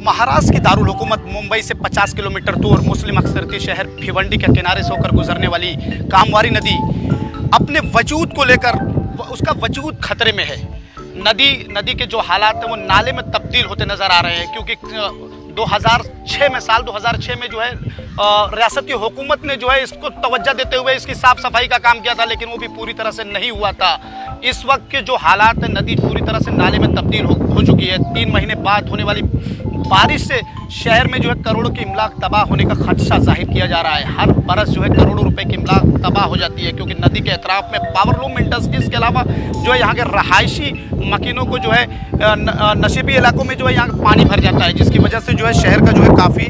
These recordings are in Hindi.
महाराष्ट्र की दारुल हुकूमत मुंबई से 50 किलोमीटर दूर मुस्लिम अक्सरती शहर भिवंडी के किनारे से होकर गुजरने वाली कामवारी नदी अपने वजूद को लेकर उसका वजूद खतरे में है। नदी के जो हालात हैं वो नाले में तब्दील होते नज़र आ रहे हैं, क्योंकि 2006 में जो है रियासती हुकूमत ने जो है इसको तवज्जो देते हुए इसकी साफ़ सफाई का काम किया था, लेकिन वो भी पूरी तरह से नहीं हुआ था। इस वक्त के जो हालात हैं, नदी पूरी तरह से नाले में तब्दील हो चुकी है। 3 महीने बाद होने वाली बारिश से शहर में जो है करोड़ों की इमलाक तबाह होने का खदशा जाहिर किया जा रहा है। हर बरस जो है करोड़ों रुपए की इमलाक तबाह हो जाती है, क्योंकि नदी के अतराफ में पावरलूम इंडस्ट्रीज़ के अलावा जो है यहाँ के रहायशी मकीनों को जो है नशीबी इलाकों में जो है यहाँ पानी भर जाता है, जिसकी वजह से जो है शहर का जो है काफ़ी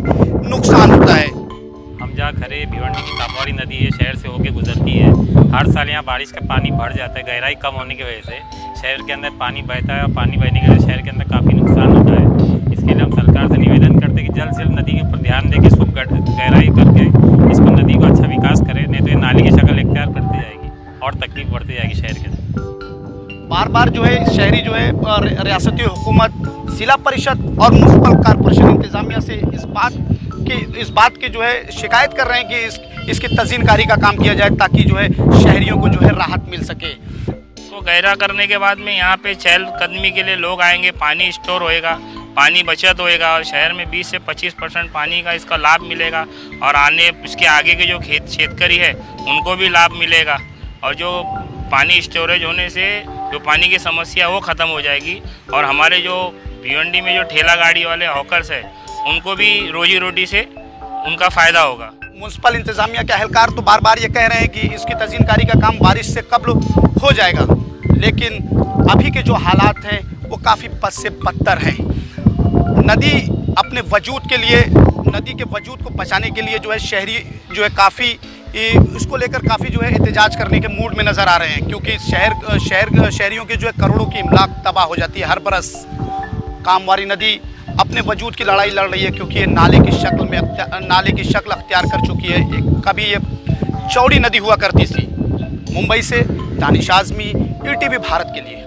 नुकसान होता है। हम जहाँ खड़े भिवंडी की कामवारी नदी है, शहर से होकर गुजरती है। हर साल यहाँ बारिश का पानी भर जाता है, गहराई कम होने की वजह से शहर के अंदर पानी बहता है और पानी बहने की वजह से शहर के अंदर काफ़ी नुकसान होता है। इसके लिए हम सरकार से निवेदन करते हैं कि जल्द से जल्द नदी के ऊपर ध्यान दें कि इसको गहराई करके इसको नदी को अच्छा विकास करें, नहीं तो ये नाली की शक्ल इख्तियार करती जाएगी और तकलीफ बढ़ती जाएगी शहर के अंदर। बार बार जो है शहरी जो है रियासती हुकूमत, जिला परिषद और म्युनिसिपल कॉरपोरेशन इंतजामिया से इस बात की जो है शिकायत कर रहे हैं कि इसकी तज़ीनकारी का काम किया जाए, ताकि जो है शहरियों को जो है राहत मिल सके। को गहरा करने के बाद में यहाँ पे चहलकदमी के लिए लोग आएंगे, पानी स्टोर होएगा, पानी बचत होएगा और शहर में 20 से 25% पानी का इसका लाभ मिलेगा और आने उसके आगे के जो क्षेत्रकारी है उनको भी लाभ मिलेगा। और जो पानी स्टोरेज होने से जो पानी की समस्या वो ख़त्म हो जाएगी और हमारे जो भिवंडी में जो ठेला गाड़ी वाले हॉकर्स है उनको भी रोजी रोटी से उनका फ़ायदा होगा। म्युनिसिपल इंतजामिया के अहलकार तो बार बार ये कह रहे हैं कि इसकी तज़ीनकारी का काम बारिश से कब्ल हो जाएगा, लेकिन अभी के जो हालात हैं वो काफ़ी बद से बदतर हैं। नदी अपने वजूद के लिए, नदी के वजूद को बचाने के लिए जो है शहरी जो है काफ़ी इसको लेकर काफ़ी जो है एहतजाज करने के मूड में नज़र आ रहे हैं, क्योंकि शहरियों के जो है करोड़ों की इमलाक तबाह हो जाती है हर बरस। कामवारी नदी अपने वजूद की लड़ाई लड़ रही है, क्योंकि ये नाले की शक्ल अख्तियार कर चुकी है। कभी ये चौड़ी नदी हुआ करती थी। मुंबई से दानिश आज़मी, ETV भारत के लिए।